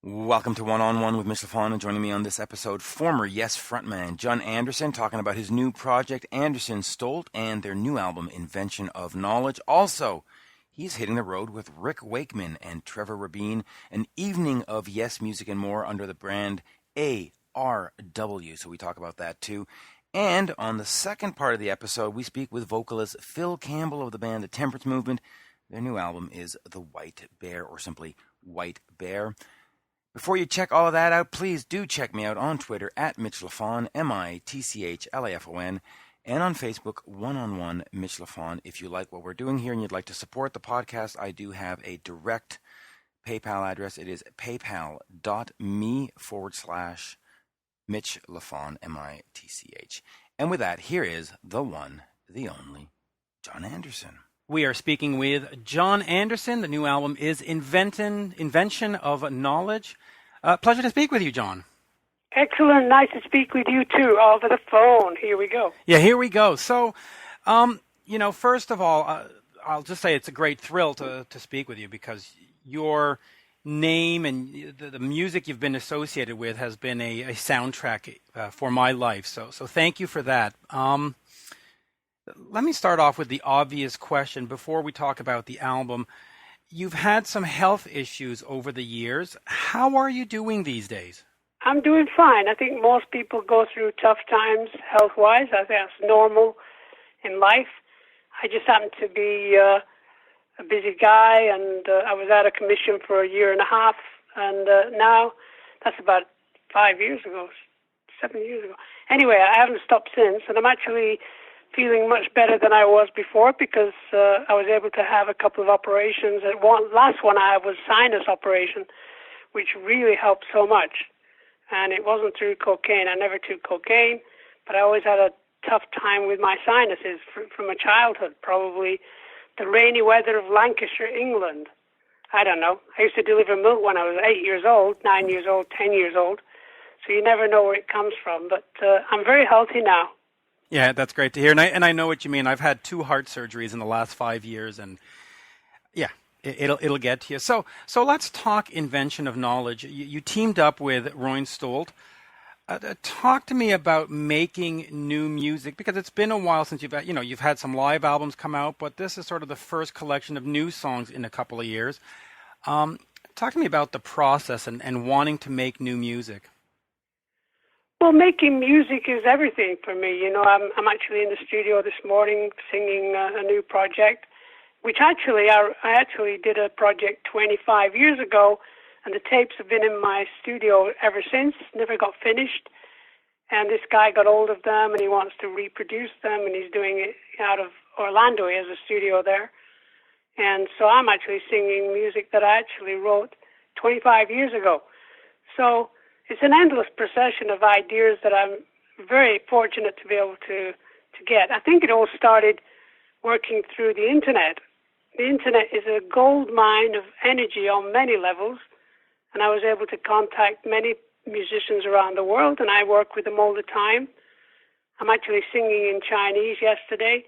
Welcome to One-on-One with Mitch Lafon, and joining me on this episode, former Yes frontman Jon Anderson, talking about his new project, Anderson-Stolt, and their new album, Invention of Knowledge. Also, he's hitting the road with Rick Wakeman and Trevor Rabin, an evening of Yes music and more under the brand ARW, so we talk about that too. And on the second part of the episode, we speak with vocalist Phil Campbell of the band The Temperance Movement. Their new album is The White Bear, or simply White Bear. Before you check all of that out, please do check me out on Twitter at Mitch Lafon, MITCHLAFON, and on Facebook, One-on-One Mitch Lafon. If you like what we're doing here and you'd like to support the podcast, I do have a direct PayPal address. It is paypal.me/Mitch Lafon, MITCH. And with that, here is the one, the only, Jon Anderson. We are speaking with Jon Anderson. The new album is Invention of Knowledge. Pleasure to speak with you, Jon. Excellent. Nice to speak with you, too, over the phone. Here we go. Yeah, here we go. So, first of all, I'll just say it's a great thrill to speak with you because your name and the music you've been associated with has been a soundtrack for my life. So thank you for that. Let me start off with the obvious question before we talk about the album. You've had some health issues over the years. How are you doing these days? I'm doing fine. I think most people go through tough times health-wise. I think that's normal in life. I just happen to be a busy guy, and I was out of commission for a year and a half, and now that's about 7 years ago. Anyway, I haven't stopped since, and I'm actually feeling much better than I was before because I was able to have a couple of operations. Last one I had was sinus operation, which really helped so much. And it wasn't through cocaine. I never took cocaine, but I always had a tough time with my sinuses from a childhood, probably the rainy weather of Lancashire, England. I don't know. I used to deliver milk when I was 8 years old, 9 years old, 10 years old. So you never know where it comes from. But I'm very healthy now. Yeah, that's great to hear. And I know what you mean. I've had 2 heart surgeries in the last 5 years, and yeah, it'll get to you. So let's talk Invention of Knowledge. You teamed up with Anderson-Stolt. Talk to me about making new music, because it's been a while since you've had some live albums come out, but this is sort of the first collection of new songs in a couple of years. Talk to me about the process and wanting to make new music. Well, making music is everything for me. I'm actually in the studio this morning singing a new project, which I actually did a project 25 years ago, and the tapes have been in my studio ever since, never got finished. And this guy got hold of them, and he wants to reproduce them, and he's doing it out of Orlando. He has a studio there. And so I'm actually singing music that I actually wrote 25 years ago. So it's an endless procession of ideas that I'm very fortunate to be able to get. I think it all started working through the Internet. The Internet is a gold mine of energy on many levels, and I was able to contact many musicians around the world, and I work with them all the time. I'm actually singing in Chinese yesterday,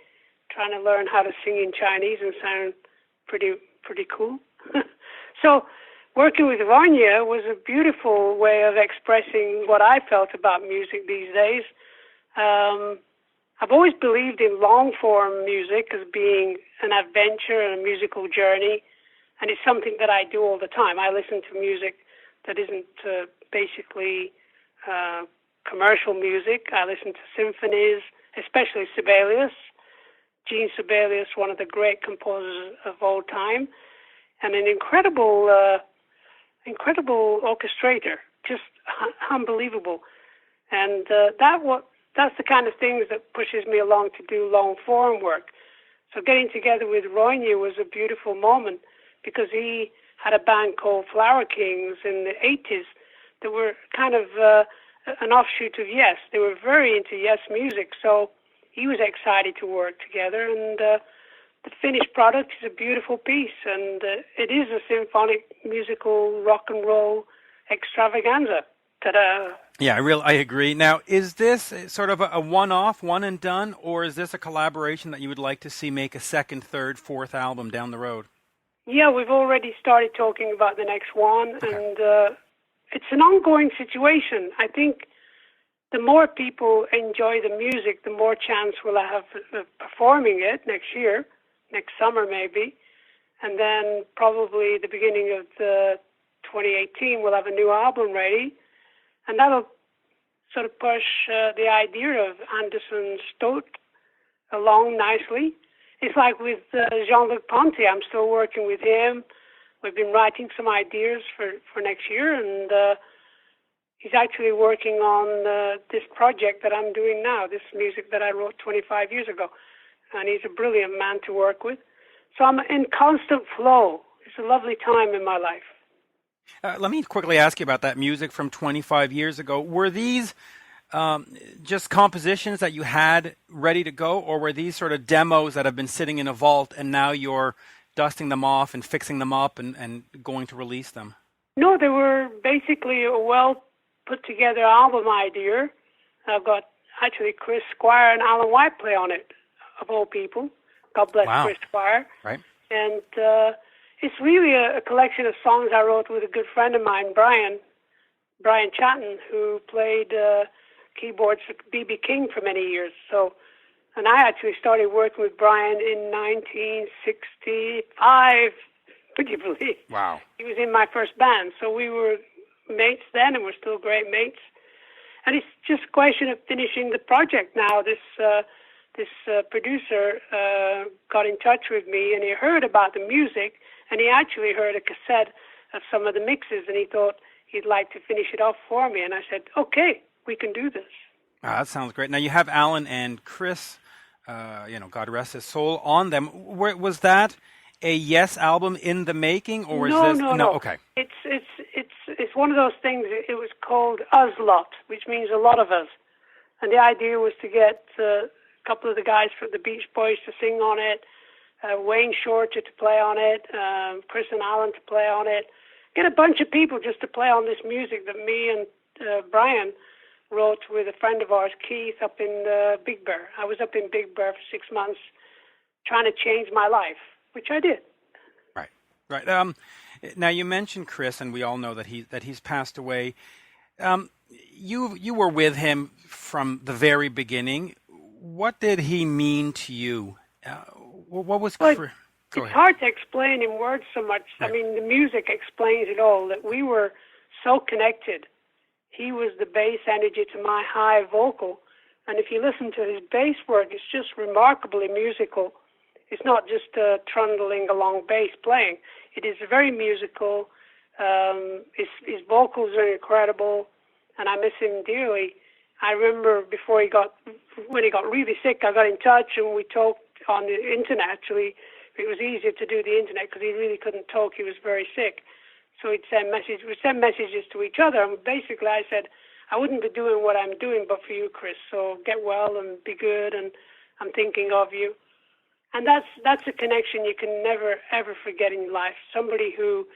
trying to learn how to sing in Chinese and sound pretty cool. So working with Ronya was a beautiful way of expressing what I felt about music these days. I've always believed in long-form music as being an adventure and a musical journey, and it's something that I do all the time. I listen to music that isn't basically commercial music. I listen to symphonies, especially Sibelius. Gene Sibelius, one of the great composers of all time, and an incredible orchestrator, just unbelievable. And that's the kind of things that pushes me along to do long-form work. So getting together with Ronya was a beautiful moment because he had a band called Flower Kings in the 80s that were kind of an offshoot of Yes. They were very into Yes music, so he was excited to work together, and the finished product is a beautiful piece, and it is a symphonic musical rock and roll extravaganza. Ta-da! Yeah, I agree. Now, is this sort of a one-off, one and done, or is this a collaboration that you would like to see make a second, third, fourth album down the road? Yeah, we've already started talking about the next one, okay. And it's an ongoing situation. I think the more people enjoy the music, the more chance we'll have of performing it next year, next summer maybe. And then probably the beginning of 2018, we'll have a new album ready. And that'll sort of push the idea of Anderson-Stolt along nicely. It's like with Jean-Luc Ponty. I'm still working with him. We've been writing some ideas for next year, and he's actually working on this project that I'm doing now, this music that I wrote 25 years ago. And he's a brilliant man to work with. So I'm in constant flow. It's a lovely time in my life. Let me quickly ask you about that music from 25 years ago. Were these just compositions that you had ready to go, or were these sort of demos that have been sitting in a vault and now you're dusting them off and fixing them up and going to release them? No, they were basically a well-put-together album idea. I've got actually Chris Squire and Alan White play on it, of all people. God bless Chris Squire. Right. And it's really a collection of songs I wrote with a good friend of mine, Brian Chatton, who played keyboards for B.B. King for many years. And I actually started working with Brian in 1965. Would you believe? Wow. He was in my first band. So we were mates then, and we're still great mates. And it's just a question of finishing the project now. This producer got in touch with me, and he heard about the music, and he actually heard a cassette of some of the mixes, and he thought he'd like to finish it off for me. And I said, okay, we can do this. That sounds great. Now, you have Alan and Chris, God rest his soul, on them. Was that a Yes album in the making, or was this? No. Okay. It's one of those things. It was called Us Lot, which means a lot of us. And the idea was to get a couple of the guys from the Beach Boys to sing on it, Wayne Shorter to play on it, Chris and Alan to play on it, get a bunch of people just to play on this music that me and Brian wrote with a friend of ours, Keith, up in Big Bear. I was up in Big Bear for 6 months trying to change my life, which I did. Right. Now, you mentioned Chris, and we all know that he's passed away. You were with him from the very beginning. What did he mean to you? What was... It's hard to explain in words so much. Right. I mean, the music explains it all, that we were so connected. He was the bass energy to my high vocal. And if you listen to his bass work, it's just remarkably musical. It's not just trundling along bass playing. It is very musical. His vocals are incredible, and I miss him dearly. I remember when he got really sick, I got in touch and we talked on the internet. Actually, it was easier to do the internet because he really couldn't talk. He was very sick. So we'd send messages to each other. And basically I said, I wouldn't be doing what I'm doing but for you, Chris. So get well and be good, and I'm thinking of you. And that's a connection you can never, ever forget in life. Somebody who,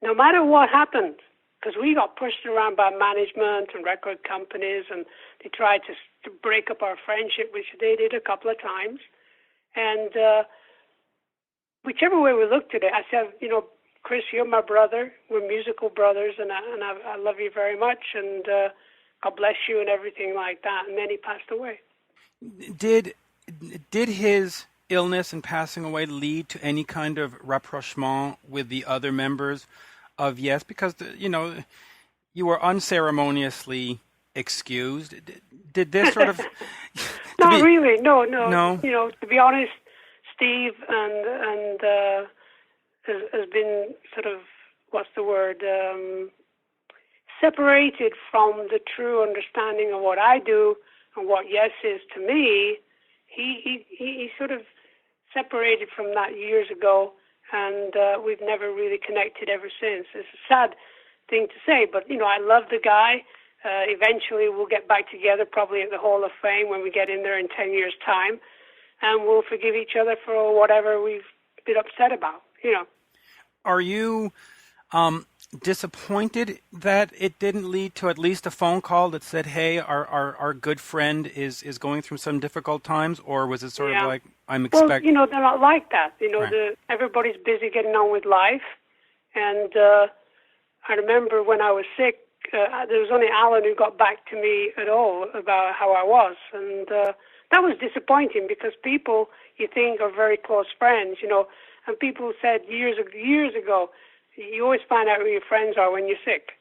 no matter what happened, because we got pushed around by management and record companies, and they tried to break up our friendship, which they did a couple of times. And whichever way we looked at it, I said, Chris, you're my brother. We're musical brothers, and I love you very much, and God bless you and everything like that. And then he passed away. Did his illness and passing away lead to any kind of rapprochement with the other members of Yes? Because, you were unceremoniously excused. Did this sort of... Not really, no. To be honest, Steve and has been sort of, separated from the true understanding of what I do and what Yes is to me. He sort of separated from that years ago, and we've never really connected ever since. It's a sad thing to say, but, I love the guy. Eventually we'll get back together, probably at the Hall of Fame when we get in there in 10 years' time, and we'll forgive each other for whatever we've been upset about, Are you disappointed that it didn't lead to at least a phone call that said, hey, our good friend is going through some difficult times, or was it sort of like, I'm expecting... Well, they're not like that. Right. Everybody's busy getting on with life, and I remember when I was sick, there was only Alan who got back to me at all about how I was, and that was disappointing because people you think are very close friends, and people said years ago, you always find out who your friends are when you're sick.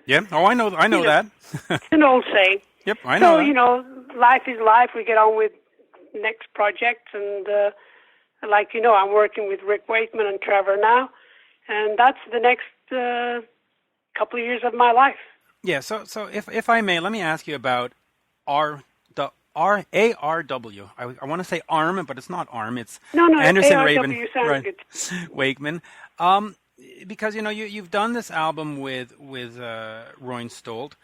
Yeah. Oh, I know that. It's an old saying. Yep, I know. So, life is life. We get on with next projects, and I'm working with Rick Wakeman and Trevor now, and that's the next couple of years of my life. Yeah. So if I may, let me ask you about ARW. I want to say ARM, but it's not ARM. It's Anderson Rabin Rick Wakeman. Because you've done this album with Anderson-Stolt.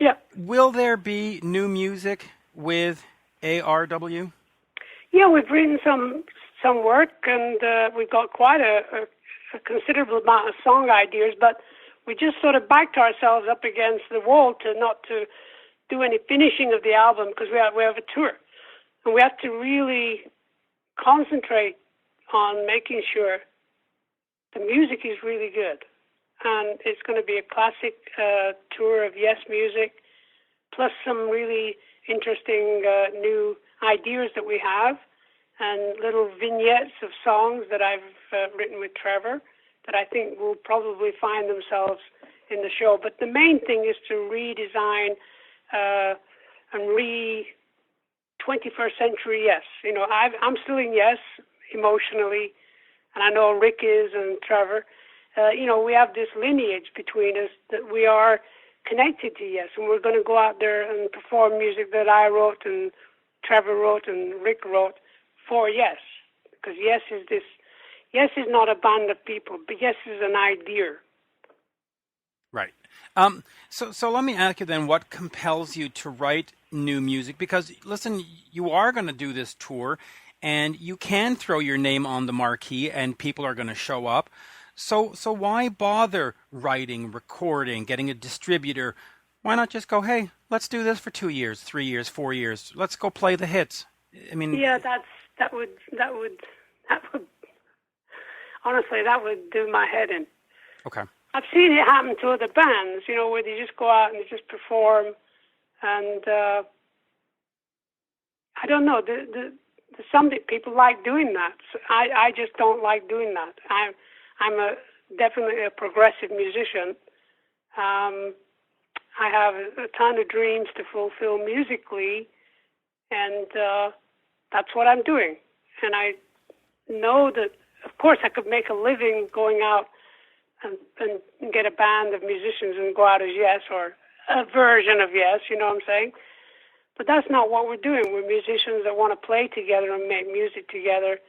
Yeah. Will there be new music with ARW? Yeah, we've written some work, and we've got quite a considerable amount of song ideas, but we just sort of backed ourselves up against the wall not to do any finishing of the album because we have a tour, and we have to really concentrate on making sure the music is really good. And it's going to be a classic tour of Yes music, plus some really interesting new ideas that we have, and little vignettes of songs that I've written with Trevor that I think will probably find themselves in the show. But the main thing is to redesign and 21st century Yes. I'm still in Yes emotionally, and I know Rick is and Trevor. We have this lineage between us that we are connected to Yes, and we're going to go out there and perform music that I wrote and Trevor wrote and Rick wrote for Yes, because Yes is not a band of people, but Yes is an idea. Right. So let me ask you then, what compels you to write new music? Because listen, you are going to do this tour, and you can throw your name on the marquee, and people are going to show up. So why bother writing, recording, getting a distributor? Why not just go, hey, let's do this for 2 years, 3 years, 4 years. Let's go play the hits. I mean, yeah, that would honestly, that would do my head in. Okay. I've seen it happen to other bands, where they just go out and they just perform, and I don't know. Some people like doing that. So I just don't like doing that. I'm definitely a progressive musician. I have a ton of dreams to fulfill musically, and that's what I'm doing. And I know that, of course, I could make a living going out and get a band of musicians and go out as Yes, or a version of Yes, you know what I'm saying? But that's not what we're doing. We're musicians that want to play together and make music together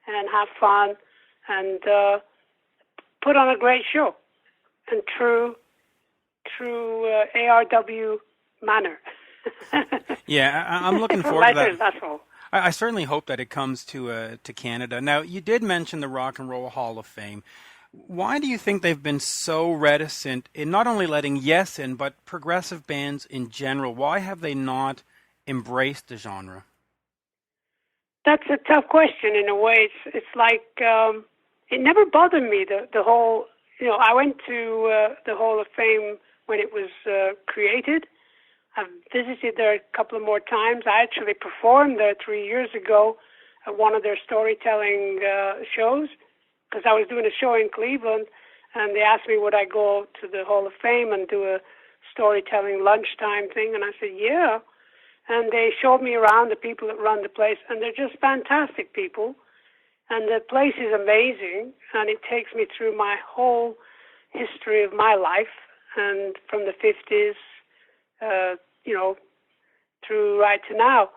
and have fun and put on a great show in true ARW manner. Yeah, I'm looking forward to that. That's all. I certainly hope that it comes to Canada. Now, you did mention the Rock and Roll Hall of Fame. Why do you think they've been so reticent in not only letting Yes in, but progressive bands in general? Why have they not embraced the genre? That's a tough question in a way. It's like it never bothered me, the whole, I went to the Hall of Fame when it was created. I've visited there a couple of more times. I actually performed there 3 years ago at one of their storytelling shows, because I was doing a show in Cleveland, and they asked me would I go to the Hall of Fame and do a storytelling lunchtime thing, and I said, yeah. And they showed me around the people that run the place, and they're just fantastic people. And the place is amazing, and it takes me through my whole history of my life, and from the 50s, through right to now.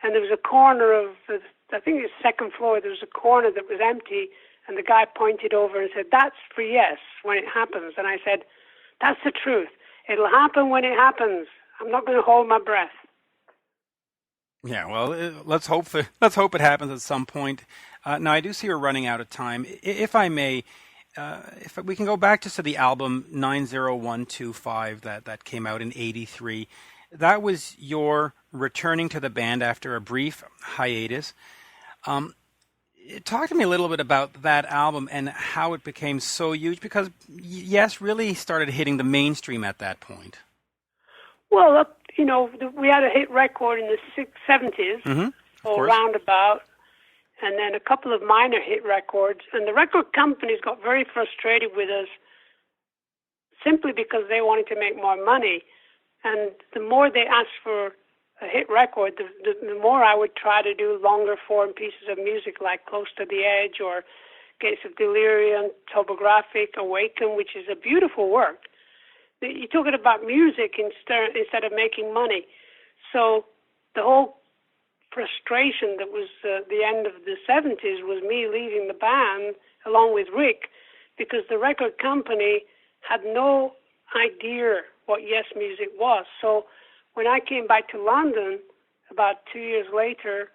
And there was a corner of, I think it was second floor, there was a corner that was empty, and the guy pointed over and said, that's for Yes, when it happens. And I said, that's the truth. It'll happen when it happens. I'm not going to hold my breath. Yeah, well, let's hope it happens at some point. Now, I do see we're running out of time. If I may, if we can go back just to the album 90125 that came out in '83. That was your returning to the band after a brief hiatus. Talk to me a little bit about that album and how it became so huge, because Yes really started hitting the mainstream at that point. Well, we had a hit record in the 70s, or roundabout, and then a couple of minor hit records. And the record companies got very frustrated with us simply because they wanted to make more money. And the more they asked for a hit record, the more I would try to do longer form pieces of music like Close to the Edge or Gates of Delirium, Topographic, Awaken, which is a beautiful work. You're talking about music instead of making money. So the whole frustration that was the end of the 70s was me leaving the band along with Rick, because the record company had no idea what Yes music was. So when I came back to London about 2 years later,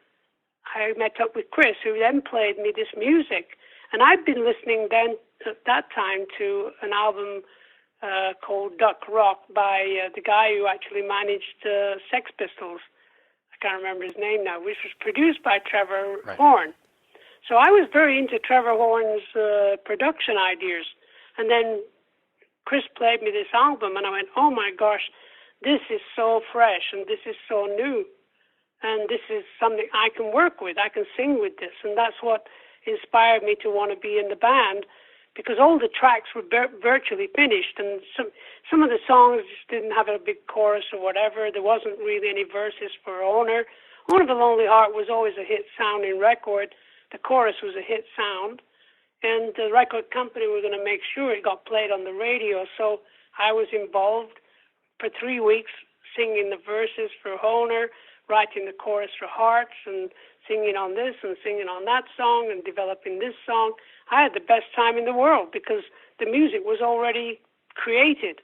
I met up with Chris, who then played me this music. And I'd been listening then at that time to an album called Duck Rock by the guy who actually managed Sex Pistols. I can't remember his name now, which was produced by Trevor Horn. So I was very into Trevor Horn's production ideas. And then Chris played me this album, and I went, oh my gosh, this is so fresh, and this is so new, and this is something I can work with. I can sing with this, and that's what inspired me to want to be in the band, because all the tracks were virtually finished, and some of the songs just didn't have a big chorus or whatever. There wasn't really any verses for Owner. Owner of a Lonely Heart was always a hit-sounding record. The chorus was a hit sound, and the record company were going to make sure it got played on the radio, so I was involved for 3 weeks singing the verses for Owner, writing the chorus for Hearts, and singing on this and singing on that song and developing this song. I had the best time in the world because the music was already created.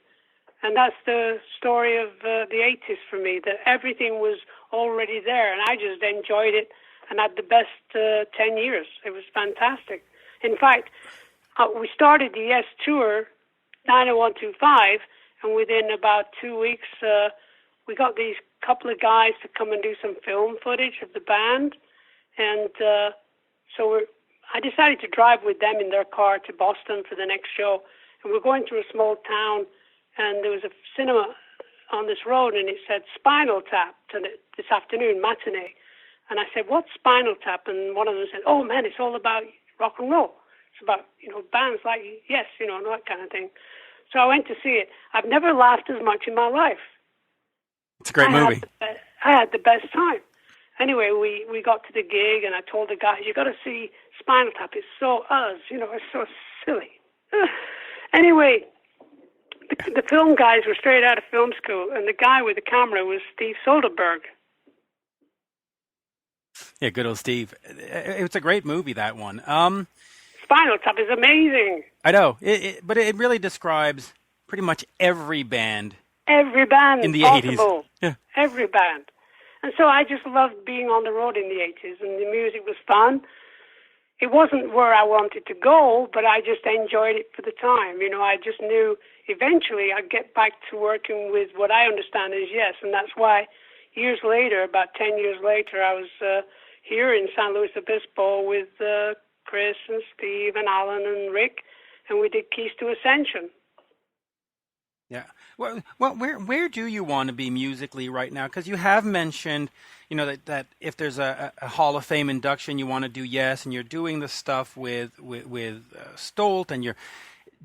And that's the story of the 80s for me, that everything was already there, and I just enjoyed it and had the best 10 years. It was fantastic. In fact, we started the Yes Tour, 90125, and within about 2 weeks, we got these couple of guys to come and do some film footage of the band. And so I decided to drive with them in their car to Boston for the next show. And we're going through a small town, and there was a cinema on this road, and it said Spinal Tap this afternoon, matinee. And I said, what's Spinal Tap? And one of them said, oh, man, it's all about rock and roll. It's about, bands like Yes, and that kind of thing. So I went to see it. I've never laughed as much in my life. It's a great movie. I had the best time. Anyway, we got to the gig, and I told the guys, you got to see Spinal Tap. It's so us, it's so silly. Anyway, the film guys were straight out of film school, and the guy with the camera was Steve Soderbergh. Yeah, good old Steve. It's a great movie, that one. Spinal Tap is amazing. I know, but it really describes pretty much every band. Every band in the possible. 80s. Yeah. Every band. And so I just loved being on the road in the 80s, and the music was fun. It wasn't where I wanted to go, but I just enjoyed it for the time. I just knew eventually I'd get back to working with what I understand is Yes, and that's why years later, about 10 years later, I was here in San Luis Obispo with Chris and Steve and Alan and Rick, and we did Keys to Ascension. Yeah. Well, where do you want to be musically right now? Because you have mentioned, that if there's a Hall of Fame induction, you want to do Yes, and you're doing the stuff with Stolt, and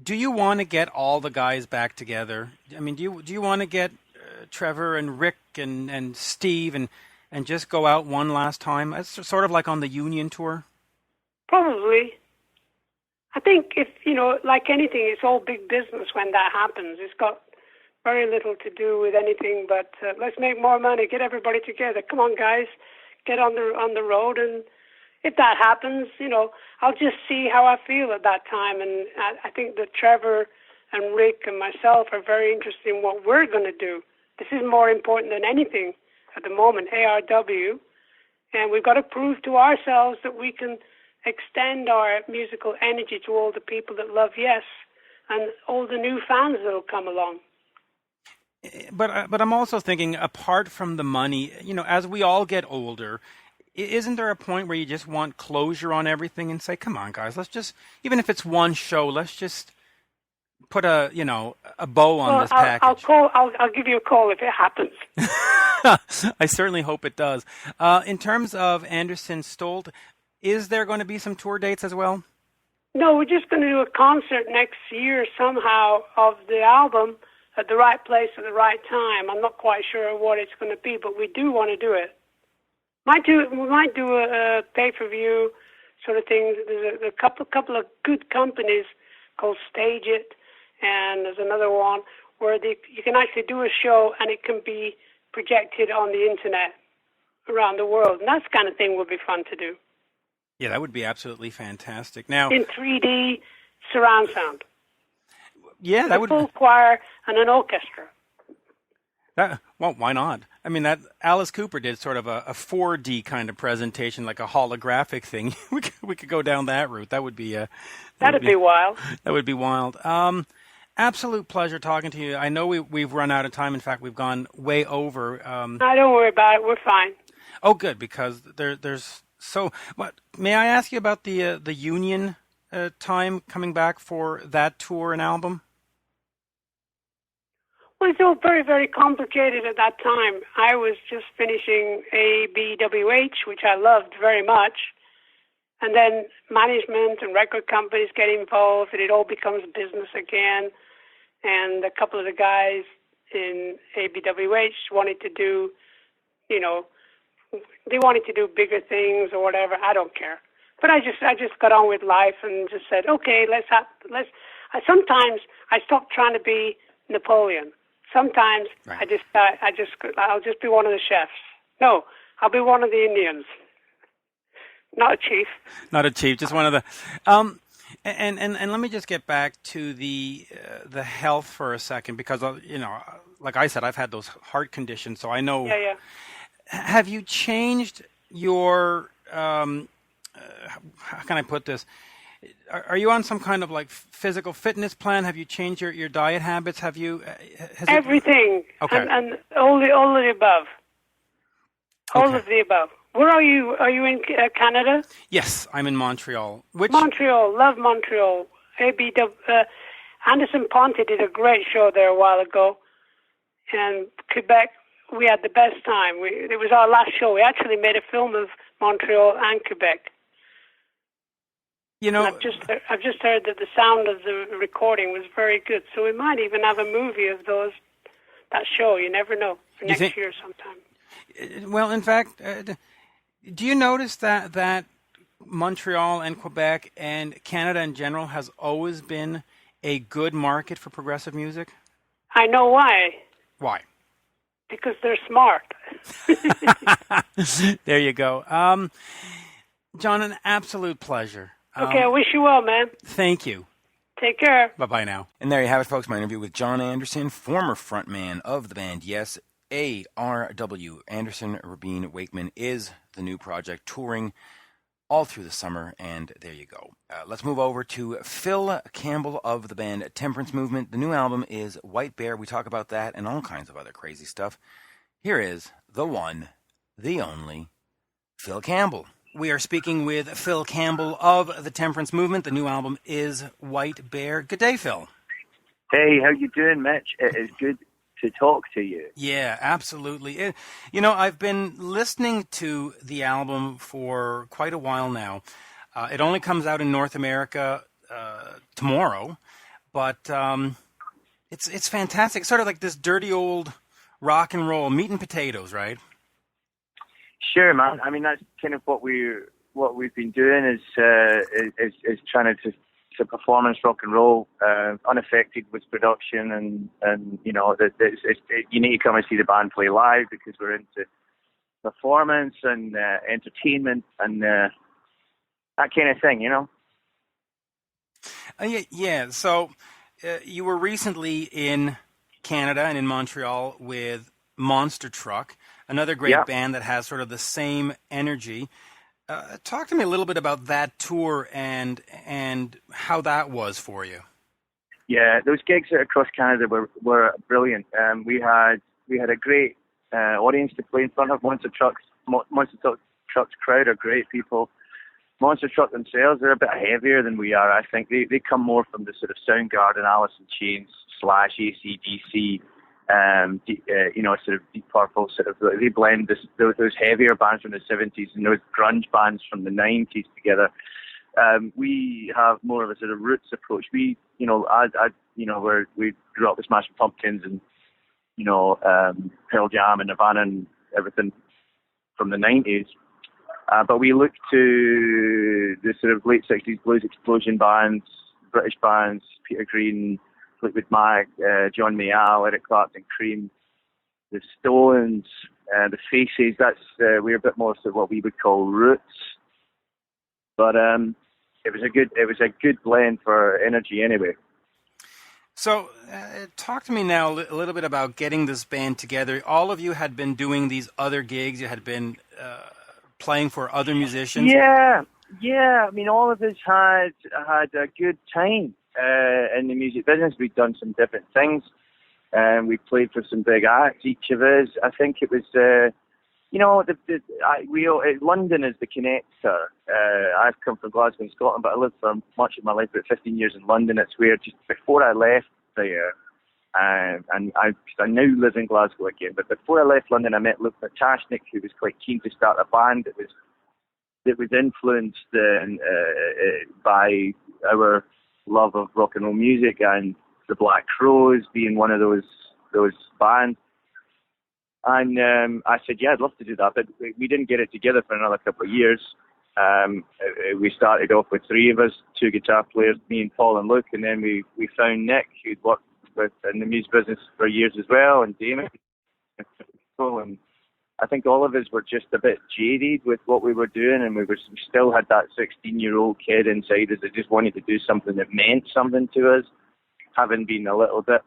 do you want to get all the guys back together? I mean, do you want to get Trevor and Rick and Steve and just go out one last time? It's sort of like on the Union tour. Probably. I think if, like anything, it's all big business when that happens. It's got very little to do with anything but let's make more money, get everybody together. Come on, guys, get on the road. And if that happens, I'll just see how I feel at that time. And I think that Trevor and Rick and myself are very interested in what we're going to do. This is more important than anything at the moment, ARW. And we've got to prove to ourselves that we can extend our musical energy to all the people that love Yes and all the new fans that will come along. But I'm also thinking, apart from the money, as we all get older, isn't there a point where you just want closure on everything and say, come on, guys, let's just, even if it's one show, let's just put a bow on this package? I'll give you a call if it happens. I certainly hope it does. In terms of Anderson-Stolt, is there going to be some tour dates as well? No, we're just going to do a concert next year somehow of the album at the right place at the right time. I'm not quite sure what it's going to be, but we do want to do it. We might do a pay-per-view sort of thing. There's a couple of good companies called Stage It, and there's another one where you can actually do a show and it can be projected on the internet around the world. And that kind of thing would be fun to do. Yeah, that would be absolutely fantastic. Now, in 3D surround sound. Yeah, that would. A full choir and an orchestra. Well, why not? I mean, that Alice Cooper did sort of a 4D kind of presentation, like a holographic thing. We could go down that route. That would be that'd be wild. That would be wild. Absolute pleasure talking to you. I know we've run out of time. In fact, we've gone way over. No, don't worry about it. We're fine. Oh, good, because there's so. What may I ask you about the Union time coming back for that tour and album? Well, it's all very, very complicated at that time. I was just finishing ABWH, which I loved very much. And then management and record companies get involved, and it all becomes business again. And a couple of the guys in ABWH wanted to do, they wanted to do bigger things or whatever. I don't care. But I just got on with life and just said, okay, sometimes I stopped trying to be Napoleon. Sometimes right. I'll just be one of the chefs. No, I'll be one of the Indians. Not a chief. Not a chief, just one of the. And let me just get back to the health for a second, because like I said, I've had those heart conditions, so I know. Yeah. Have you changed your? How can I put this? Are you on some kind of like physical fitness plan? Have you changed your diet habits? Have you? Everything. Okay. And all of the above. All Okay. of the above. Where are you? Are you in Canada? Yes, I'm in Montreal. Montreal, love Montreal. Anderson Ponte did a great show there a while ago. And Quebec, we had the best time. It was our last show. We actually made a film of Montreal and Quebec. I've just heard that the sound of the recording was very good. So we might even have a movie of that show. You never know. For next year sometime. Well, in fact, do you notice that Montreal and Quebec and Canada in general has always been a good market for progressive music? I know why. Why? Because they're smart. There you go. John, an absolute pleasure. Okay, I wish you well, man. Thank you. Take care. Bye-bye now. And there you have it, folks, my interview with Jon Anderson, former frontman of the band, yes, ARW. Anderson Rabin Wakeman is the new project, touring all through the summer, and there you go. Let's move over to Phil Campbell of the band Temperance Movement. The new album is White Bear. We talk about that and all kinds of other crazy stuff. Here is the one, the only, Phil Campbell. We are speaking with Phil Campbell of the Temperance Movement. The new album is White Bear. Good day, Phil. Hey, how you doing, Mitch? It is good to talk to you. Yeah, absolutely. I've been listening to the album for quite a while now. It only comes out in North America tomorrow, but it's fantastic. Sort of like this dirty old rock and roll, meat and potatoes, right? Sure, man. I mean, that's kind of what we've been doing is trying to performance rock and roll, unaffected with production, and you need to come and see the band play live because we're into performance and entertainment and that kind of thing, Yeah. So you were recently in Canada and in Montreal with Monster Truck, another great band that has sort of the same energy. Talk to me a little bit about that tour and how that was for you. Yeah, those gigs across Canada were brilliant. We had a great audience to play in front of. Monster Truck Truck's crowd are great people. Monster Truck themselves, they're a bit heavier than we are. I think they come more from the sort of Soundgarden, Alice in Chains / AC/DC, sort of Deep Purple, sort of. They blend those heavier bands from the 70s and those grunge bands from the 90s together. We have more of a sort of roots approach. We grew up with Smashing Pumpkins and Pearl Jam and Nirvana and everything from the 90s. But we look to the sort of late 60s blues explosion bands, British bands, Peter Green, Fleetwood Mac, John Mayall, Eric Clapton, Cream, the Stones, the Faces. That's we're a bit more sort of what we would call roots. But it was a good blend for energy anyway. So, talk to me now a little bit about getting this band together. All of you had been doing these other gigs. You had been playing for other musicians. Yeah. I mean, all of us had a good time in the music business. We'd done some different things. We played for some big acts, each of us. I think it was, London is the connector. I've come from Glasgow in Scotland, but I lived for much of my life, about 15 years in London. It's where just before I left there, and I now live in Glasgow again, but before I left London, I met Luke Matashnik, who was quite keen to start a band that was influenced by our love of rock and roll music, and the Black Crowes being one of those bands. And I said, yeah, I'd love to do that, but we didn't get it together for another couple of years. We started off with three of us, two guitar players, me and Paul and Luke, and then we found Nick, who'd worked in the music business for years as well, and Damon. And I think all of us were just a bit jaded with what we were doing, and we still had that 16-year-old kid inside us that just wanted to do something that meant something to us, having been a little bit,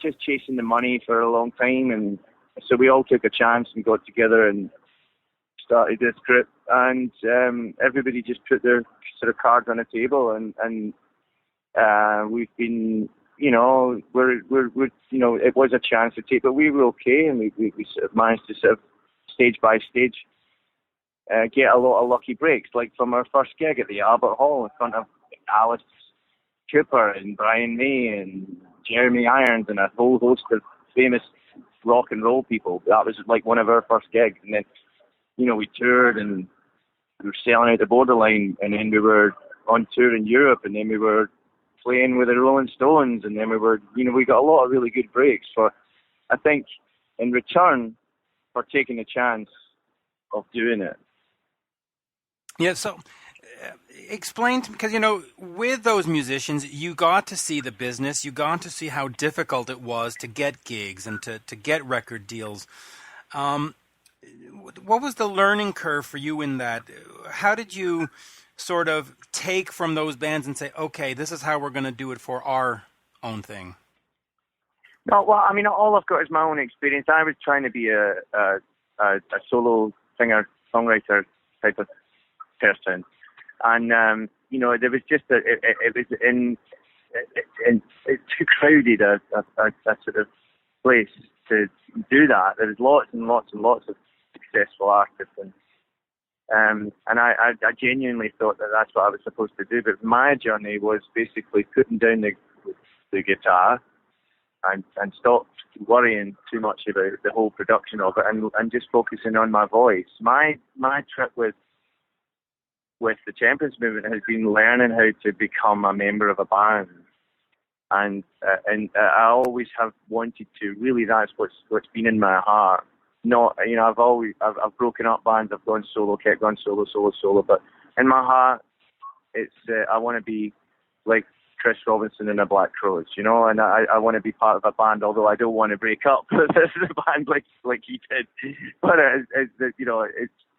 just chasing the money for a long time. And so we all took a chance and got together and started this group, and everybody just put their sort of cards on the table, and we've been, it was a chance to take, but we were okay, and we sort of managed to sort of stage by stage get a lot of lucky breaks, like from our first gig at the Albert Hall in front of Alice Cooper and Brian May and Jeremy Irons and a whole host of famous rock and roll people. That was like one of our first gigs, and then we toured and we were selling out the Borderline, and then we were on tour in Europe, and then we were playing with the Rolling Stones, and then we got a lot of really good breaks for, I think, in return for taking a chance of doing it. Yeah, so explain to me, because, with those musicians, you got to see the business, you got to see how difficult it was to get gigs and to get record deals. What was the learning curve for you in that? How did you sort of take from those bands and say, okay, this is how we're going to do it for our own thing? No, well, I mean, all I've got is my own experience. I was trying to be a solo singer-songwriter type of person. And, there was just it's too crowded a sort of place to do that. There was lots and lots and lots of successful artists, and I genuinely thought that that's what I was supposed to do. But my journey was basically putting down the guitar and stopped worrying too much about the whole production of it, and just focusing on my voice. My trip with the Temperance Movement has been learning how to become a member of a band, and I always have wanted to. Really, that's what's been in my heart. Not, I've broken up bands, I've gone solo, kept going solo, but in my heart, it's I want to be like Chris Robinson and the Black Crowes, and I want to be part of a band, although I don't want to break up with the band like he did. But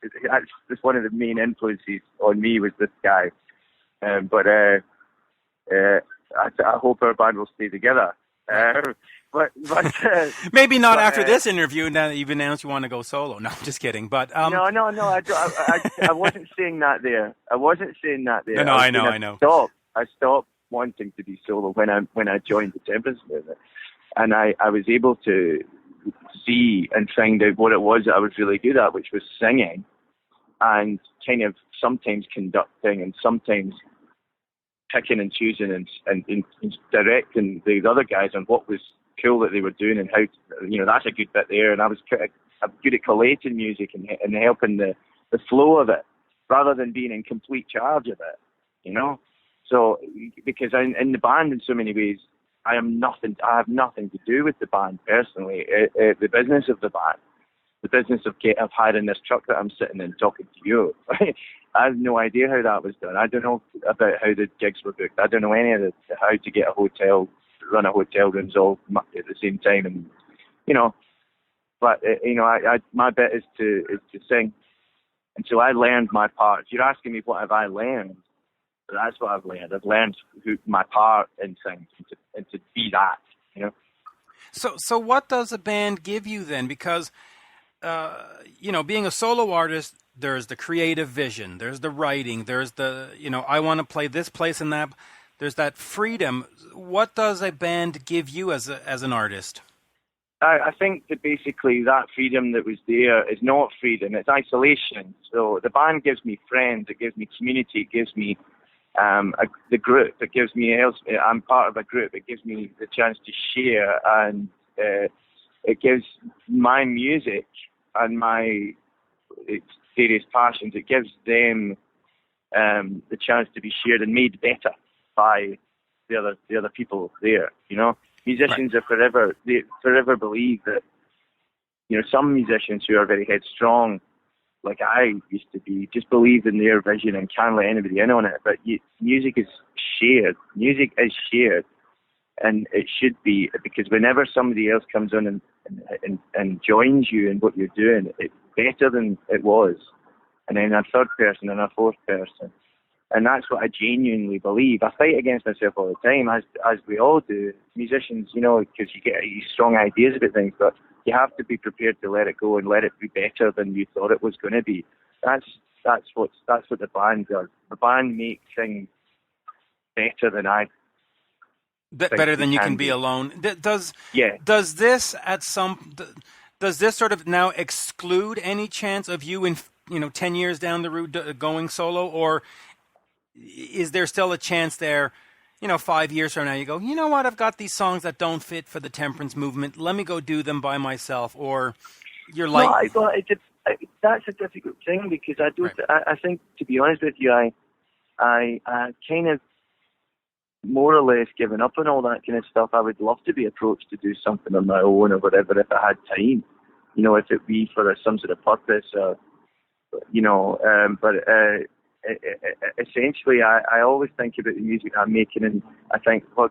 it's one of the main influences on me was this guy. But I hope our band will stay together. But maybe not after this interview. Now that you've announced you want to go solo. No, I'm just kidding. But no. I wasn't saying that there. No, I know. I stopped wanting to be solo when I joined the Temperance Movement, and I was able to see and find out what it was that I was really good at, which was singing and kind of sometimes conducting and sometimes picking and choosing and directing the other guys on what was cool that they were doing and how, that's a good bit there. And I'm good at collating music and helping the flow of it rather than being in complete charge of it, So, because in the band in so many ways, I have nothing to do with the band personally. The business of the band, the business of hiring this truck that I'm sitting in talking to you. I have no idea how that was done. I don't know about how the gigs were booked. I don't know any of how to get a hotel, run a hotel rooms all at the same time, and But my bit is to sing, and so I learned my parts. You're asking me what have I learned? That's what I've learned. I've learned my part in things and to be that, So what does a band give you then? Because, being a solo artist, there's the creative vision, there's the writing, there's the, I want to play this place and that. There's that freedom. What does a band give you as an artist? I think that basically that freedom that was there is not freedom, it's isolation. So the band gives me friends, it gives me community, it gives me the group, it gives me I'm part of a group, it gives me the chance to share, and it gives my music and my various passions, it gives them the chance to be shared and made better by the other people there, Musicians are they forever believe that, some musicians who are very headstrong, like I used to be, just believe in their vision and can't let anybody in on it. But music is shared. Music is shared, and it should be, because whenever somebody else comes on and joins you in what you're doing, it's better than it was. And then a third person and a fourth person. And that's what I genuinely believe. I fight against myself all the time, as we all do. Musicians, because you get these strong ideas about things, but you have to be prepared to let it go and let it be better than you thought it was going to be. That's what the band does. The band makes things better than I. Better than you can be alone. Does this sort of now exclude any chance of you in 10 years down the road going solo, or is there still a chance there, 5 years from now you go, what, I've got these songs that don't fit for the Temperance Movement, let me go do them by myself, or you're like... No, that's a difficult thing, because I don't. Right. I think, to be honest with you, I kind of more or less given up on all that kind of stuff. I would love to be approached to do something on my own or whatever if I had time, if it be for some sort of purpose, essentially, I always think about the music I'm making, and I think, how will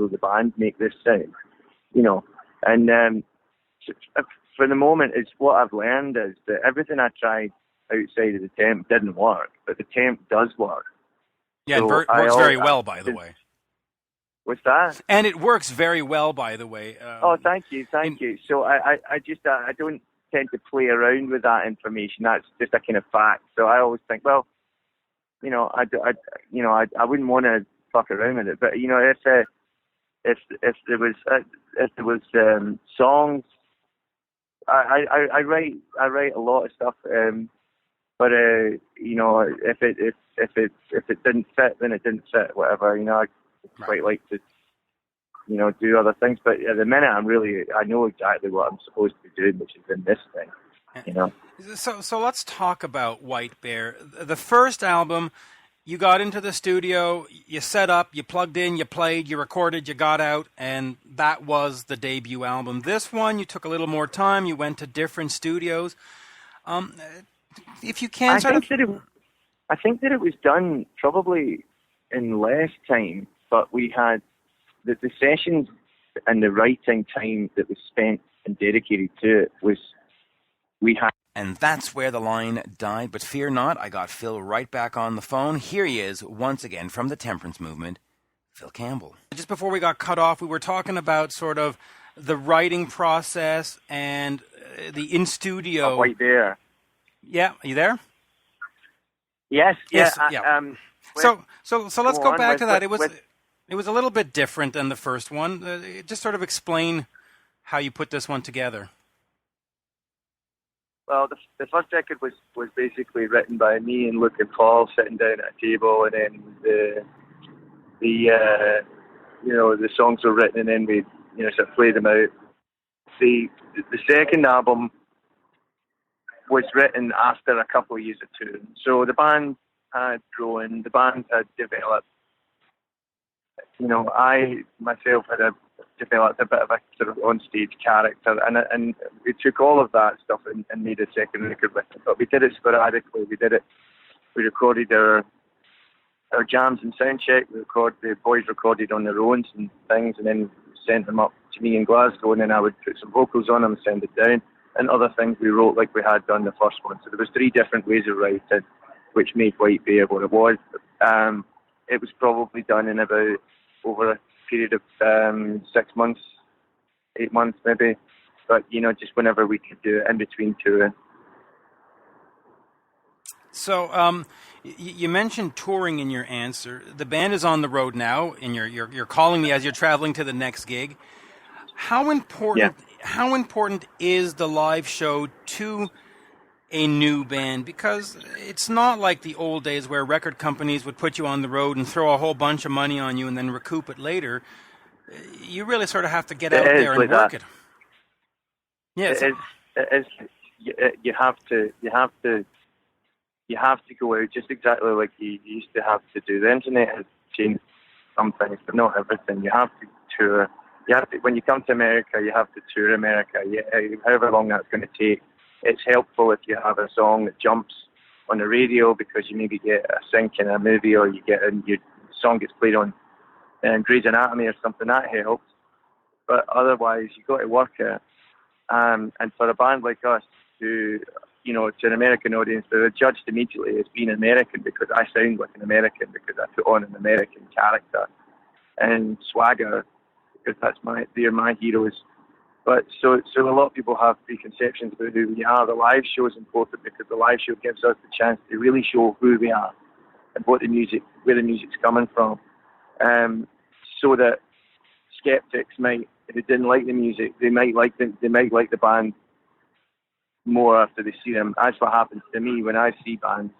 the band, make this sound, and for the moment, it's what I've learned is that everything I tried outside of the temp didn't work, but the temp does work. Yeah, so it works very well, by the way. What's that? And it works very well, by the way. Thank you. So I don't tend to play around with that information. That's just a kind of fact. So I always think, well, I wouldn't want to fuck around with it. But if there was songs, I write a lot of stuff. But if it didn't fit, then it didn't fit. Whatever, I quite like to do other things. But at the minute, I know exactly what I'm supposed to be doing, which is in this thing, So let's talk about White Bear. The first album, you got into the studio, you set up, you plugged in, you played, you recorded, you got out, and that was the debut album. This one, you took a little more time, you went to different studios. If you can I think that it was done probably in less time, but we had the sessions and the writing time that was spent and dedicated to it we had. And that's where the line died. But fear not, I got Phil right back on the phone. Here he is once again from the Temperance Movement, Phil Campbell. Just before we got cut off, we were talking about sort of the writing process and the in-studio. White Bear. Yeah, are you there? Yes. Yeah. So let's go back to that. It was a little bit different than the first one. Just sort of explain how you put this one together. Well, the first record was basically written by me and Luke and Paul sitting down at a table, and then the songs were written, and then we sort of played them out. The second album was written after a couple of years of touring, so the band had grown, the band had developed. I myself had developed a bit of a sort of on-stage character, and we took all of that stuff and made a second record with it. But we did it sporadically. We recorded our jams and sound check. The boys recorded on their own and things, and then sent them up to me in Glasgow, and then I would put some vocals on them and send it down. And other things we wrote like we had done the first one. So there was 3 different ways of writing, which made White Bear what it was. It was probably done in about over a period of 6 months, 8 months maybe. But, just whenever we could do it in between touring. So you mentioned touring in your answer. The band is on the road now, and you're calling me as you're traveling to the next gig. How important is the live show to a new band? Because it's not like the old days where record companies would put you on the road and throw a whole bunch of money on you and then recoup it later. You really sort of have to get out there and work it. Yes, it is. You have to go out just exactly like you used to have to do. The internet has changed some things, but not everything. You have to tour. When you come to America, you have to tour America. However long that's going to take. It's helpful if you have a song that jumps on the radio because you maybe get a sync in a movie, or your song gets played on Grey's Anatomy or something. That helps. But otherwise, you've got to work it. And for a band like us, to an American audience, they're judged immediately as being American because I sound like an American, because I put on an American character and swagger, because they're my heroes. But so a lot of people have preconceptions about who we are. The live show is important because the live show gives us the chance to really show who we are and where the music's coming from. So that skeptics who didn't like the music, they might like the band more after they see them. That's what happens to me when I see bands.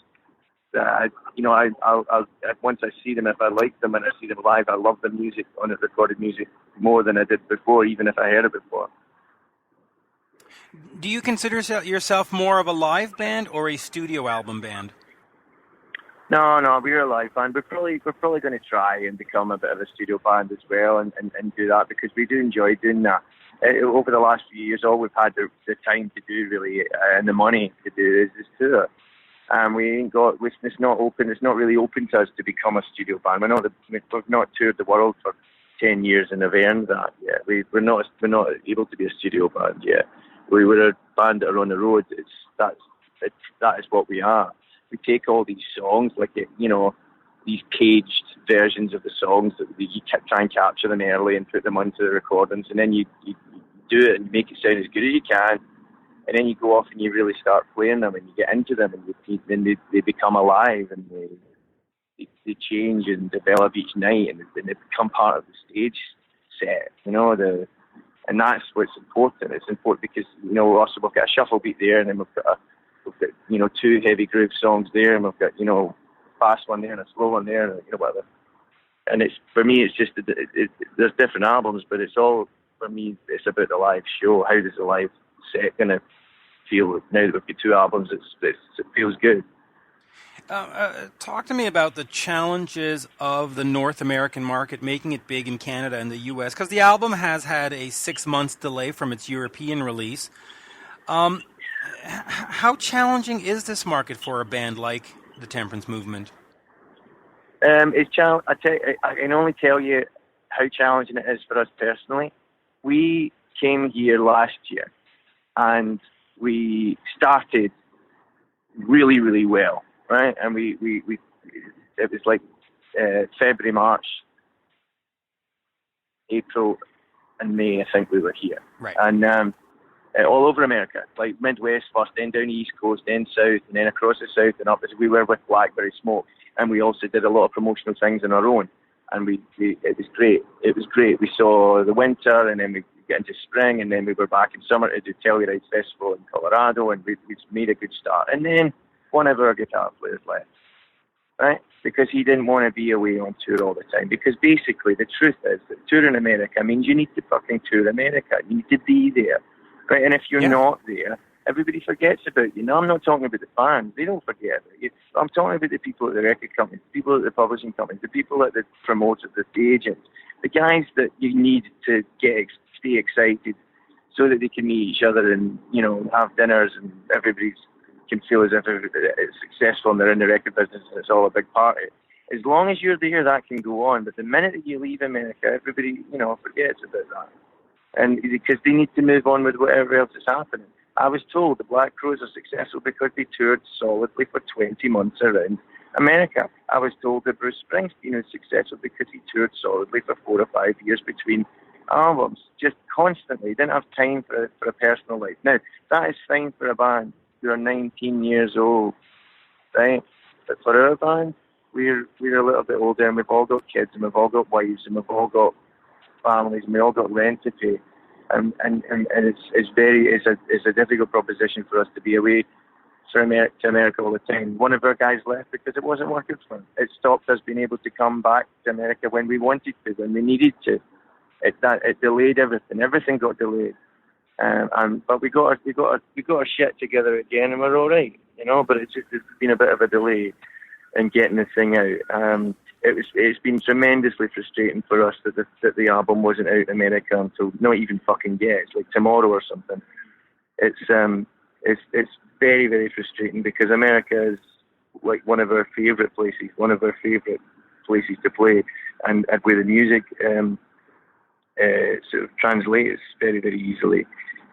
I'll once I see them, if I like them and I see them live, I love the music on it, recorded music, more than I did before, even if I heard it before. Do you consider yourself more of a live band or a studio album band? No, we're a live band. We're probably going to try and become a bit of a studio band as well, and do that, because we do enjoy doing that. Over the last few years, all we've had the time to do really, and the money to do is tour. It's not really open to us to become a studio band. We've not toured the world for 10 years and have earned that yet. We're not able to be a studio band yet. We were a band that are on the road. That is what we are. We take all these songs, these caged versions of the songs that you try and capture them early and put them onto the recordings, and then you do it and make it sound as good as you can. And then you go off and you really start playing them, and you get into them, and then they become alive, and they change and develop each night, and they become part of the stage set. And that's what's important. It's important because also we've got a shuffle beat there, and then we've got 2 heavy groove songs there, and we've got a fast one there and a slow one there, and whatever. And for me, it's just there's different albums, but it's all, for me, it's about the live show. How does the live set going to feel now that we've got 2 albums? It feels good. Talk to me about the challenges of the North American market, making it big in Canada and the U.S., because the album has had a 6 months delay from its European release. How challenging is this market for a band like the Temperance Movement? It's I can only tell you how challenging it is for us personally. We came here last year, and we started really, really well, right? And we it was like February, March, April, and May, I think we were here. Right. And all over America, like Midwest first, then down the East Coast, then South, and then across the South and up. As we were with Blackberry Smoke, and we also did a lot of promotional things on our own. and it was great. It was great. We saw the winter, and then we get into spring, and then we were back in summer to do Telluride Festival in Colorado, and we made a good start. And then one of our guitar players left, right? Because he didn't want to be away on tour all the time. Because basically the truth is that touring America means you need to fucking tour America. You need to be there, right? And if you're not there, everybody forgets about you. Now, I'm not talking about the fans. They don't forget about you. I'm talking about the people at the record companies, the people at the publishing companies, the people at the promoters, the agents, the guys that you need to stay excited so that they can meet each other and, have dinners and everybody can feel as if it's successful and they're in the record business and it's all a big party. As long as you're there, that can go on. But the minute that you leave America, everybody, forgets about that. And because they need to move on with whatever else is happening. I was told the Black Crowes are successful because they toured solidly for 20 months around America. I was told that Bruce Springsteen is successful because he toured solidly for 4 or 5 years between albums, just constantly. He didn't have time for a personal life. Now, that is fine for a band who are 19 years old, right? But for our band, we're a little bit older, and we've all got kids, and we've all got wives, and we've all got families, and we all got rent to pay. And it's a difficult proposition for us to be away to America all the time. One of our guys left because it wasn't working for him. It stopped us being able to come back to America when we wanted to, when we needed to. It delayed everything. Everything got delayed. But we got our shit together again, and we're all right, But it's been a bit of a delay in getting the thing out. It's been tremendously frustrating for us that the album wasn't out in America until not even fucking yet. It's like tomorrow or something. It's very, very frustrating because America is like one of our favourite places to play, and where the music sort of translates very, very easily.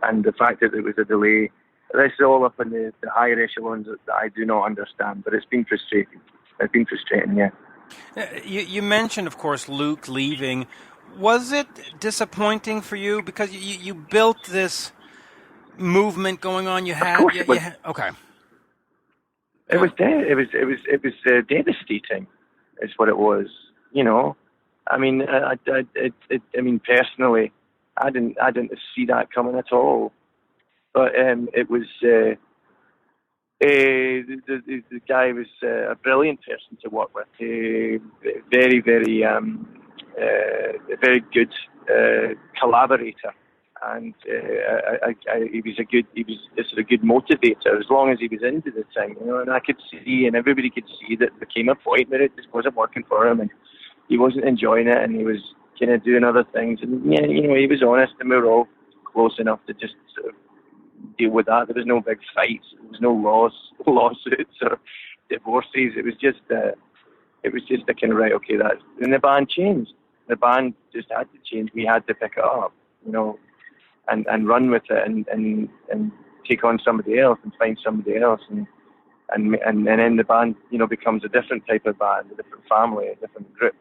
And the fact that there was a delay, this is all up in the higher echelons that I do not understand. But it's been frustrating. Yeah. You mentioned, of course, Luke leaving. Was it disappointing for you because you built this movement going on? You had, of course it was. Okay. It was devastating. Is what it was. I mean, I mean, personally, I didn't see that coming at all. But it was. The guy was a brilliant person to work with. Very, very, very good collaborator, and he was a sort of good motivator as long as he was into the thing, And I could see, and everybody could see that there came a point where it just wasn't working for him, and he wasn't enjoying it, and he was kind of doing other things, and he was honest, and we were all close enough to just sort of deal with that. There was no big fights. There was no lawsuits or divorces. It was just a kind of right. Okay, that. And the band changed. The band just had to change. We had to pick it up, and run with it, and take on somebody else and find somebody else, and then the band, becomes a different type of band, a different family, a different group,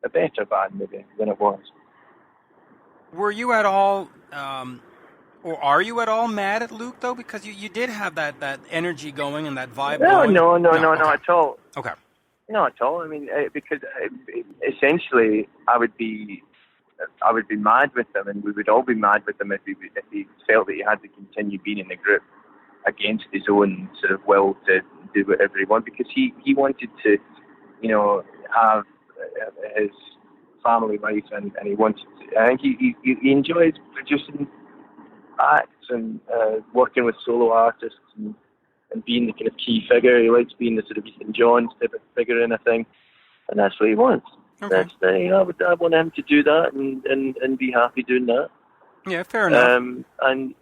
a better band maybe than it was. Were you at all? Or are you at all mad at Luke, though? Because you did have that energy going and that vibe going. No, not at all. Okay. Not at all. I mean, because essentially, I would be mad with him, and we would all be mad with him if he felt that he had to continue being in the group against his own sort of will to do whatever he wanted. Because he wanted to, have his family life, and he wanted to. I think he enjoyed producing acts and working with solo artists and being the kind of key figure. He likes being the sort of Ethan Johns type of figure in a thing, and that's what he wants. Okay. I want him to do that and be happy doing that. Yeah, fair enough. And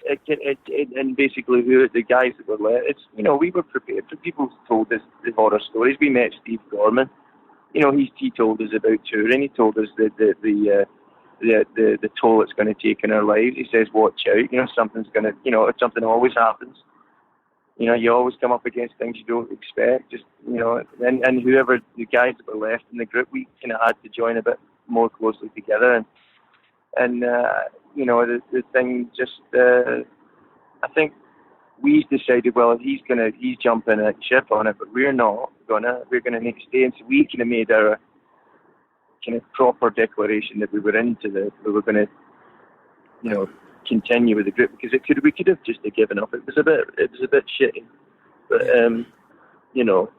basically, the guys that were left, we were prepared. People told us the horror stories. We met Steve Gorman. He told us about touring. He told us the toll it's going to take in our lives. He says, watch out, something's going to, something always happens. You always come up against things you don't expect. Just, and whoever the guys that were left in the group, we kind of had to join a bit more closely together. And the thing just, I think we decided, well, he's jumping at ship on it, but we're not gonna. We're gonna make a stay. And so we kind of made our kind of proper declaration that we were going to, you know, continue with the group, because we could have just given up. It was a bit shitty, but you know,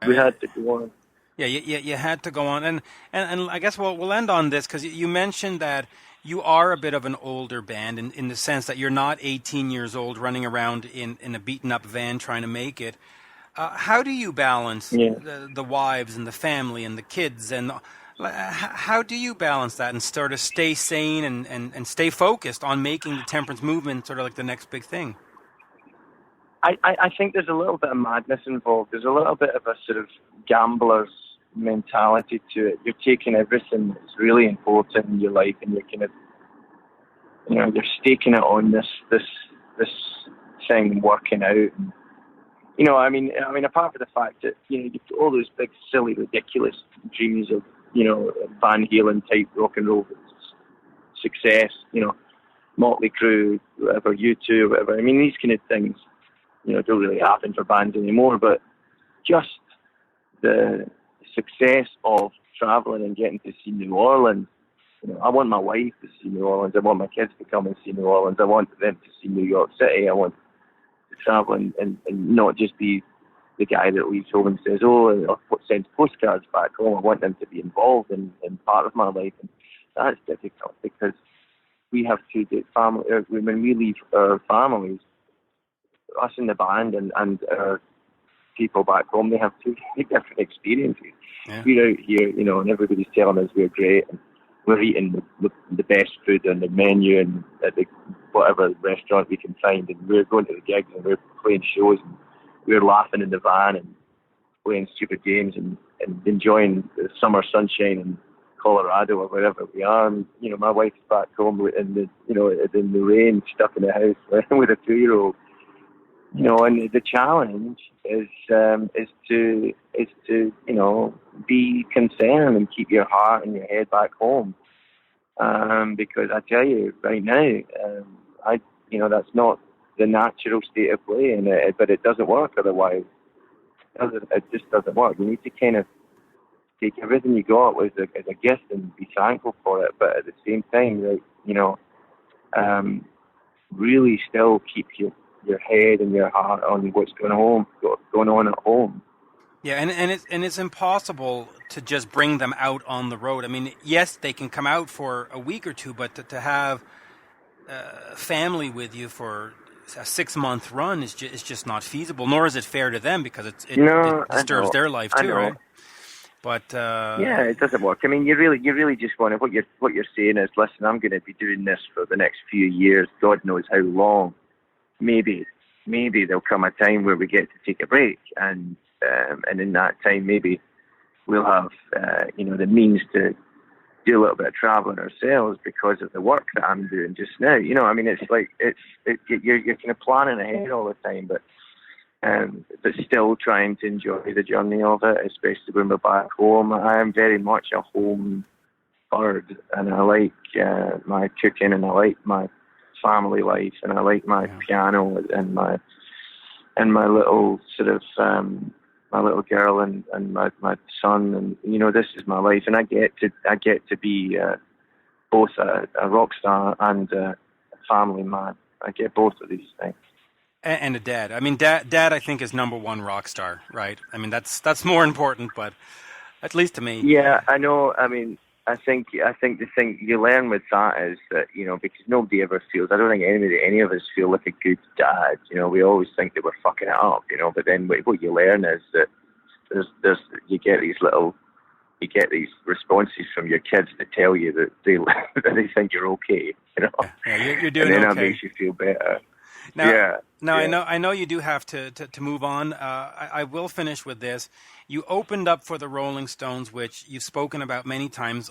we had to go on. Yeah, you had to go on, and I guess we'll end on this, because you mentioned that you are a bit of an older band in the sense that you're not 18 years old running around in a beaten up van trying to make it. How do you balance the wives and the family and the kids, and how do you balance that and sort of stay sane and stay focused on making the Temperance Movement sort of like the next big thing? I think there's a little bit of madness involved. There's a little bit of a sort of gambler's mentality to it. You're taking everything that's really important in your life, and you're kind of, you know, you're staking it on this thing working out. And, you know, I mean, apart from the fact that, you know, you've got all those big, silly, ridiculous dreams of, you know, Van Halen type rock and roll success, you know, Motley Crue, whatever, U2, whatever. I mean, these kind of things, you know, don't really happen for bands anymore, but just the success of traveling and getting to see New Orleans. You know, I want my wife to see New Orleans. I want my kids to come and see New Orleans. I want them to see New York City. I want to travel and not just be the guy that leaves home and says, or sends postcards back home. I want them to be involved in part of my life. And that's difficult, because we have two family. When we leave our families, us in the band and our people back home, they have two different experiences. Yeah. We're out here, you know, and everybody's telling us we're great, and we're eating the best food on the menu and at whatever restaurant we can find, and we're going to the gigs and we're playing shows, and we're laughing in the van and playing stupid games and enjoying the summer sunshine in Colorado or wherever we are. And, you know, my wife's back home in the rain, stuck in the house with a 2-year-old. You know, and the challenge is to you know, be concerned and keep your heart and your head back home, because I tell you right now, you know, that's not the natural state of play, but it doesn't work otherwise. It just doesn't work. You need to kind of take everything you got as a gift and be thankful for it, but at the same time, like, you know, really still keep your head and your heart on what's going on at home. Yeah, and it's impossible to just bring them out on the road. I mean, yes, they can come out for a week or two, but to have family with you for a 6-month run is just not feasible. Nor is it fair to them, because it disturbs their life too, right? But yeah, it doesn't work. I mean, you really just want to. What you're saying is, listen, I'm going to be doing this for the next few years. God knows how long. Maybe there'll come a time where we get to take a break, and in that time maybe we'll have you know, the means to do a little bit of traveling ourselves because of the work that I'm doing just now. You know, I mean, it's like you're kind of planning ahead all the time, but still trying to enjoy the journey of it, especially when we're back home. I am very much a home bird, and I like my cooking, and I like my family life, and I like my piano and my little sort of my little girl and my son, and you know, this is my life, and I get to be both a rock star and a family man. I get both of these things. And a dad. I mean, dad I think is number one rock star, right? I mean, that's more important, but at least to me. Yeah, I know. I mean, I think the thing you learn with that is that, you know, because nobody ever feels, I don't think any of us feel like a good dad. You know, we always think that we're fucking it up, you know, but then what you learn is that there's you get these responses from your kids that tell you that they think you're okay, you know. Yeah, you're doing okay. And then that makes you feel better. Now, I know you do have to move on. I will finish with this. You opened up for the Rolling Stones, which you've spoken about many times.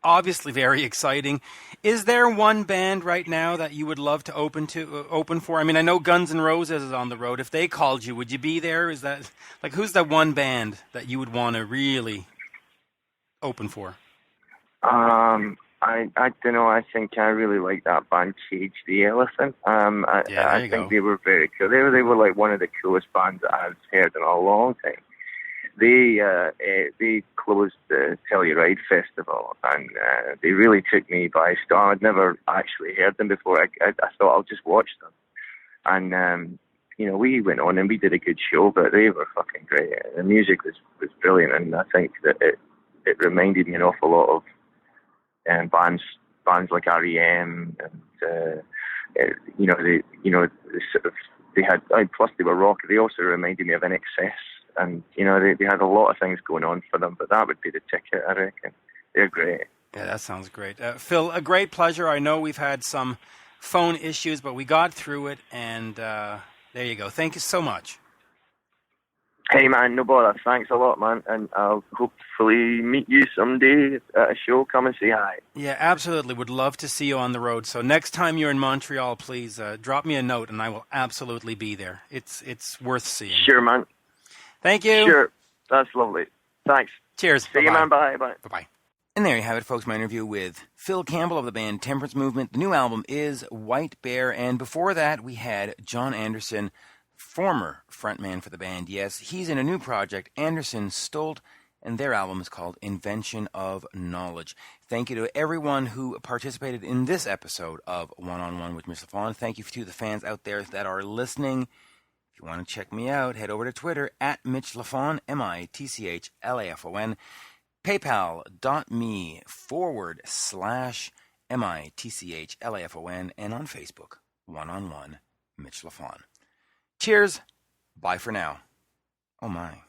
Obviously, very exciting. Is there one band right now that you would love to open for? I mean, I know Guns N' Roses is on the road. If they called you, would you be there? Is that like, who's that one band that you would want to really open for? I don't know. I think I really like that band, Cage the Elephant. I think they were very cool. They were like one of the coolest bands that I've heard in a long time. they closed the Telluride Festival, and they really took me by storm. I'd never actually heard them before. I thought I'll just watch them, and we went on and we did a good show, but they were fucking great. The music was brilliant, and I think that it reminded me an awful lot of bands like REM, and they had. Plus, they were rock. They also reminded me of NXS, and they had a lot of things going on for them. But that would be the ticket, I reckon. They're great. Yeah, that sounds great, Phil. A great pleasure. I know we've had some phone issues, but we got through it, and there you go. Thank you so much. Hey, man, no bother. Thanks a lot, man. And I'll hopefully meet you someday at a show. Come and say hi. Yeah, absolutely. Would love to see you on the road. So next time you're in Montreal, please drop me a note, and I will absolutely be there. It's worth seeing. Sure, man. Thank you. Sure. That's lovely. Thanks. Cheers. See you, man. Bye. Bye. Bye-bye. And there you have it, folks, my interview with Phil Campbell of the band Temperance Movement. The new album is White Bear, and before that we had Jon Anderson, former frontman for the band. Yes, he's in a new project, Anderson-Stolt, and their album is called Invention of Knowledge. Thank you to everyone who participated in this episode of One-on-One with Mitch Lafon. Thank you to the fans out there that are listening. If you want to check me out, head over to Twitter at Mitch Lafon, MITCHLAFON, paypal.me/MITCHLAFON, and on Facebook, One-on-One Mitch Lafon. Cheers. Bye for now. Oh my.